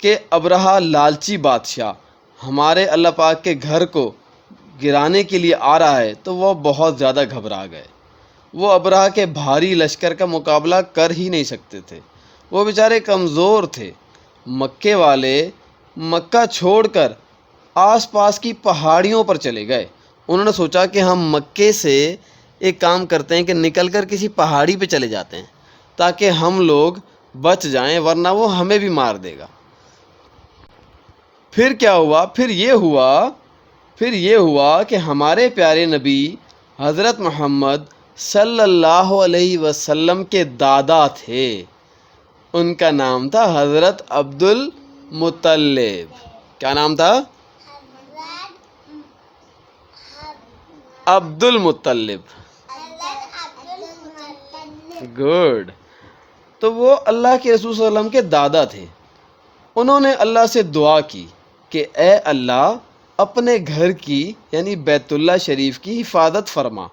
کہ ابرہہ لالچی بادشاہ ہمارے اللہ پاک کے گھر کو گرانے کے لیے آ رہا ہے تو وہ بہت زیادہ گھبرا گئے۔ وہ ابرہہ کے بھاری لشکر کا مقابلہ کر ہی نہیں سکتے تھے، وہ بیچارے کمزور تھے۔ مکے والے مکہ چھوڑ کر آس پاس کی پہاڑیوں پر چلے گئے۔ انہوں نے سوچا کہ ہم مکے سے ایک کام کرتے ہیں کہ نکل کر کسی پہاڑی پہ چلے جاتے ہیں تاکہ ہم لوگ بچ جائیں، ورنہ وہ ہمیں بھی مار دے گا۔ پھر کیا ہوا؟ پھر یہ ہوا کہ ہمارے پیارے نبی حضرت محمد صلی اللہ علیہ وسلم کے دادا تھے، ان کا نام تھا حضرت عبد المطلب۔ کیا نام تھا؟ عبد المطلب۔ گڈ۔ تو وہ اللہ کے رسول صلی اللہ علیہ وسلم کے دادا تھے۔ انہوں نے اللہ سے دعا کی کہ اے اللہ اپنے گھر کی یعنی بیت اللہ شریف کی حفاظت فرما۔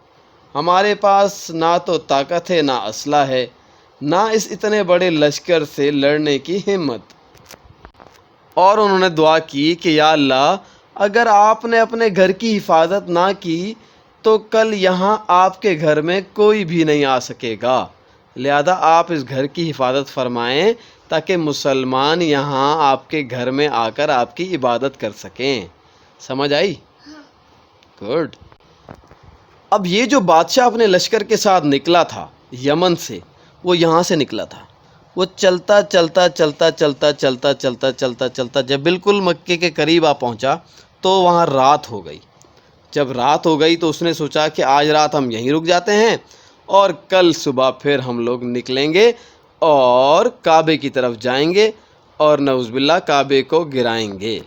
ہمارے پاس نہ تو طاقت ہے، نہ اسلحہ ہے، نہ اس اتنے بڑے لشکر سے لڑنے کی ہمت۔ اور انہوں نے دعا کی کہ یا اللہ اگر آپ نے اپنے گھر کی حفاظت نہ کی تو کل یہاں آپ کے گھر میں کوئی بھی نہیں آ سکے گا، لہذا آپ اس گھر کی حفاظت فرمائیں تاکہ مسلمان یہاں آپ کے گھر میں آ کر آپ کی عبادت کر سکیں۔ سمجھ آئی؟ گڈ۔ اب یہ جو بادشاہ اپنے لشکر کے ساتھ نکلا تھا یمن سے، وہ یہاں سے نکلا تھا۔ وہ چلتا چلتا جب بالکل مکے کے قریب آ پہنچا تو وہاں رات ہو گئی۔ جب رات ہو گئی تو اس نے سوچا کہ آج رات ہم یہیں رک جاتے ہیں اور کل صبح پھر ہم لوگ نکلیں گے اور کعبے کی طرف جائیں گے اور نعوذ باللہ کعبے کو گرائیں گے۔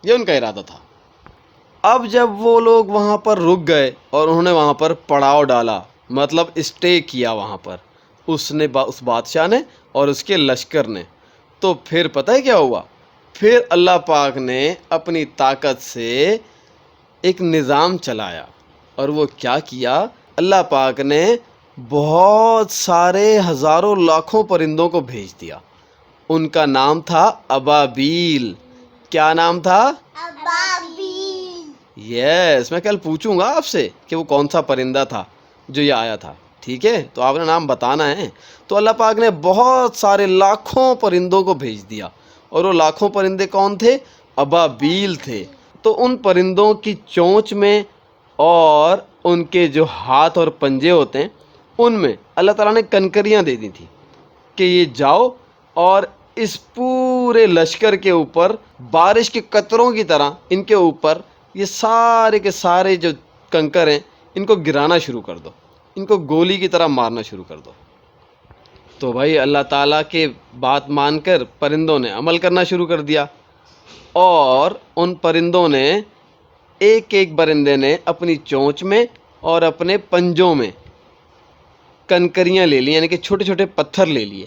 یہ ان کا ارادہ تھا۔ اب جب وہ لوگ وہاں پر رک گئے اور انہوں نے وہاں پر پڑاؤ ڈالا، مطلب اسٹے کیا وہاں پر، اس بادشاہ نے اور اس کے لشکر نے، تو پھر پتہ ہے کیا ہوا؟ پھر اللہ پاک نے اپنی طاقت سے ایک نظام چلایا۔ اور وہ کیا کیا؟ اللہ پاک نے بہت سارے ہزاروں لاکھوں پرندوں کو بھیج دیا۔ ان کا نام تھا ابابیل۔ کیا نام تھا؟ یس، میں کل پوچھوں گا آپ سے کہ وہ کون سا پرندہ تھا جو یہ آیا تھا، ٹھیک ہے؟ تو آپ نے نام بتانا ہے۔ تو اللہ پاک نے بہت سارے لاکھوں پرندوں کو بھیج دیا، اور وہ لاکھوں پرندے کون تھے؟ ابابیل تھے۔ تو ان پرندوں کی چونچ میں اور ان کے جو ہاتھ اور پنجے ہوتے ہیں ان میں اللہ تعالیٰ نے کنکریاں دے دی تھیں کہ یہ جاؤ اور اس پورے لشکر کے اوپر بارش کے قطروں کی طرح ان کے اوپر یہ سارے کے سارے جو کنکر ہیں ان کو گرانا شروع کر دو، ان کو گولی کی طرح مارنا شروع کر دو۔ تو بھائی اللہ تعالیٰ کے بات مان کر پرندوں نے عمل کرنا شروع کر دیا، اور ان پرندوں نے ایک پرندے نے اپنی چونچ میں اور اپنے پنجوں میں کنکریاں لے لی، یعنی کہ چھوٹے چھوٹے پتھر لے لیے،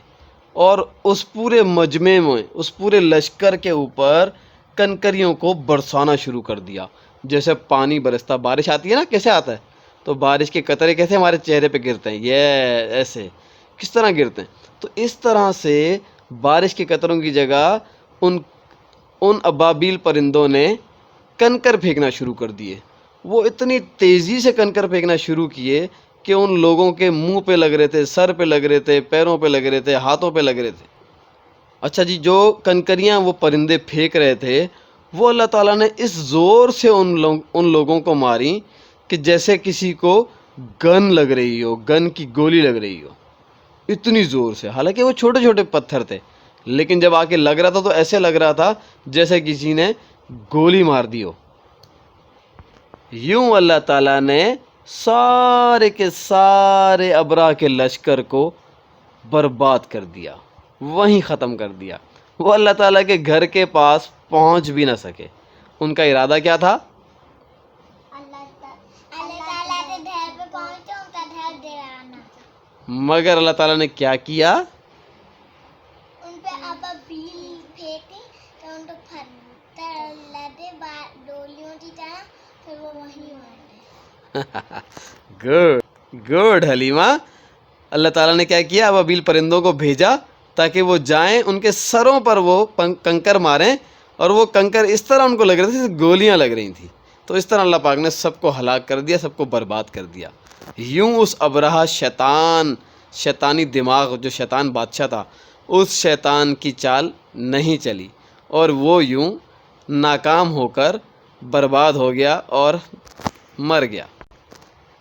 اور اس پورے مجمع میں اس پورے لشکر کے اوپر کنکریوں کو برسانا شروع کر دیا، جیسے پانی برستا، بارش آتی ہے نا، کیسے آتا ہے؟ تو بارش کے قطرے کیسے ہمارے چہرے پہ گرتے ہیں، یہ ایسے کس طرح گرتے ہیں؟ تو اس طرح سے بارش کے قطروں کی جگہ ان ابابیل پرندوں نے کنکر پھینکنا شروع کر دیے۔ وہ اتنی تیزی سے کنکر پھینکنا شروع کیے کہ ان لوگوں کے منہ پہ لگ رہے تھے، سر پہ لگ رہے تھے، پیروں پہ لگ رہے تھے، ہاتھوں پہ لگ رہے تھے۔ اچھا جی، جو کنکریاں وہ پرندے پھینک رہے تھے وہ اللہ تعالیٰ نے اس زور سے ان لوگوں کو ماری کہ جیسے کسی کو گن لگ رہی ہو، گن کی گولی لگ رہی ہو، اتنی زور سے۔ حالانکہ وہ چھوٹے چھوٹے پتھر تھے، لیکن جب آ کے لگ رہا تھا تو ایسے لگ رہا تھا جیسے کسی نے گولی مار دی ہو۔ یوں اللہ تعالیٰ نے سارے کے سارے ابرہہ کے لشکر کو برباد کر دیا، وہیں ختم کر دیا۔ وہ اللہ تعالیٰ کے گھر کے پاس پہنچ بھی نہ سکے۔ ان کا ارادہ کیا تھا؟ اللہ تعالیٰ کے گھر پہ پہنچو، ان کا گھر گرانا، مگر اللہ تعالیٰ نے کیا کیا؟ ان پہ ابابیل پھینکی تو ان کو پتھر لدے ڈولیوں کی طرح، پھر وہ وہیں مر گئے۔ گڈ حلیمہ۔ اللہ تعالیٰ نے کیا کیا؟ ابابیل پرندوں کو بھیجا تاکہ وہ جائیں ان کے سروں پر وہ کنکر ماریں، اور وہ کنکر اس طرح ان کو لگ رہے تھے جیسے گولیاں لگ رہی تھیں. تو اس طرح اللہ پاک نے سب کو ہلاک کر دیا، سب کو برباد کر دیا. یوں اس ابرہہ شیطانی دماغ جو شیطان بادشاہ تھا، اس شیطان کی چال نہیں چلی، اور وہ یوں ناکام ہو کر برباد ہو گیا اور مر گیا.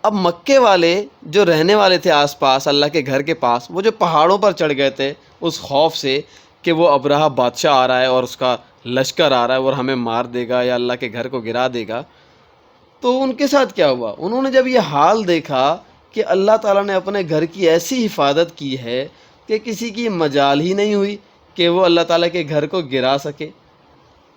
اب مکے والے جو رہنے والے تھے آس پاس اللہ کے گھر کے پاس، وہ جو پہاڑوں پر چڑھ گئے تھے اس خوف سے کہ وہ ابرہہ بادشاہ آ رہا ہے اور اس کا لشکر آ رہا ہے اور ہمیں مار دے گا یا اللہ کے گھر کو گرا دے گا، تو ان کے ساتھ کیا ہوا؟ انہوں نے جب یہ حال دیکھا کہ اللہ تعالیٰ نے اپنے گھر کی ایسی حفاظت کی ہے کہ کسی کی مجال ہی نہیں ہوئی کہ وہ اللہ تعالیٰ کے گھر کو گرا سکے.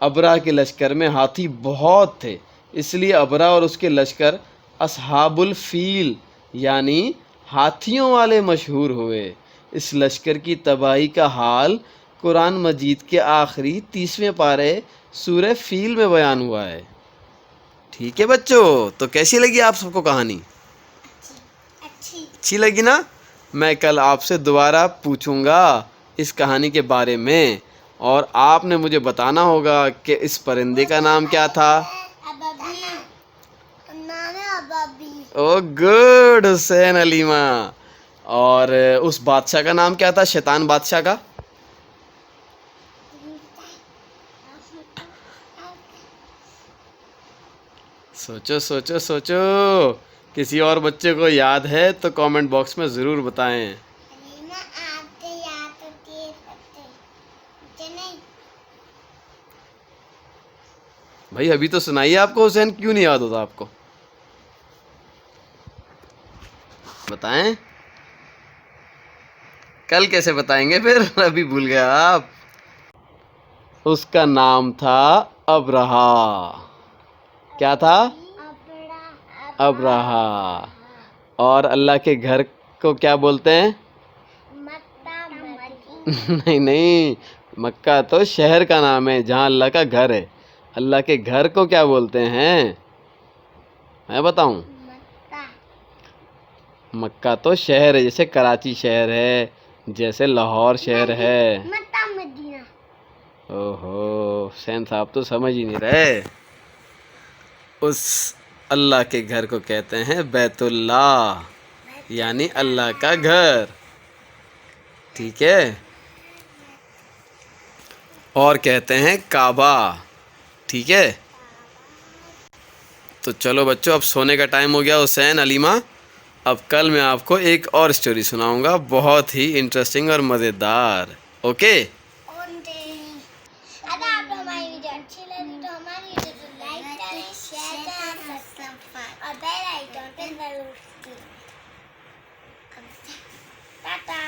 ابرہہ کے لشکر میں ہاتھی بہت تھے، اس لیے ابرہہ اور اس کے لشکر اصحاب الفیل یعنی ہاتھیوں والے مشہور ہوئے. اس لشکر کی تباہی کا حال قرآن مجید کے آخری 30ویں پارے سورہ فیل میں بیان ہوا ہے. ٹھیک ہے بچوں، تو کیسی لگی آپ سب کو کہانی؟ اچھی لگی نا؟ میں کل آپ سے دوبارہ پوچھوں گا اس کہانی کے بارے میں، اور آپ نے مجھے بتانا ہوگا کہ اس پرندے کا نام کیا تھا. او گڈ حسین علیمہ. اور اس بادشاہ کا نام کیا تھا، شیطان بادشاہ کا؟ سوچو سوچو سوچو. کسی اور بچے کو یاد ہے تو کامنٹ باکس میں ضرور بتائیں. بھائی ابھی تو سنائیے، آپ کو حسین کیوں نہیں یاد ہوتا آپ کو؟ بتائیں. کل کیسے بتائیں گے پھر؟ ابھی بھول گیا آپ. اس کا نام تھا ابرہہ. کیا تھا؟ ابرہہ. اور اللہ کے گھر کو کیا بولتے ہیں؟ نہیں، مکہ تو شہر کا نام ہے جہاں اللہ کا گھر ہے. اللہ کے گھر کو کیا بولتے ہیں؟ میں بتاؤں؟ مکہ تو شہر ہے، جیسے کراچی شہر ہے، جیسے لاہور شہر ہے. اوہو، حسین صاحب تو سمجھ ہی نہیں رہے. اس اللہ کے گھر کو کہتے ہیں بیت اللہ، یعنی اللہ کا گھر. ٹھیک ہے؟ اور کہتے ہیں کعبہ. ٹھیک ہے؟ تو چلو بچوں، اب سونے کا ٹائم ہو گیا. حسین علیمہ، اب کل میں آپ کو ایک اور اسٹوری سناؤں گا، بہت ہی انٹرسٹنگ اور مزیدار. اوکے؟ اگر آپ کو ہماری ویڈیو اچھی لگی تو ہماری ویڈیو کو لائک کریں، شیئر کریں اور بیل آئیکن پہ ضرور کلک کریں. ٹاٹا.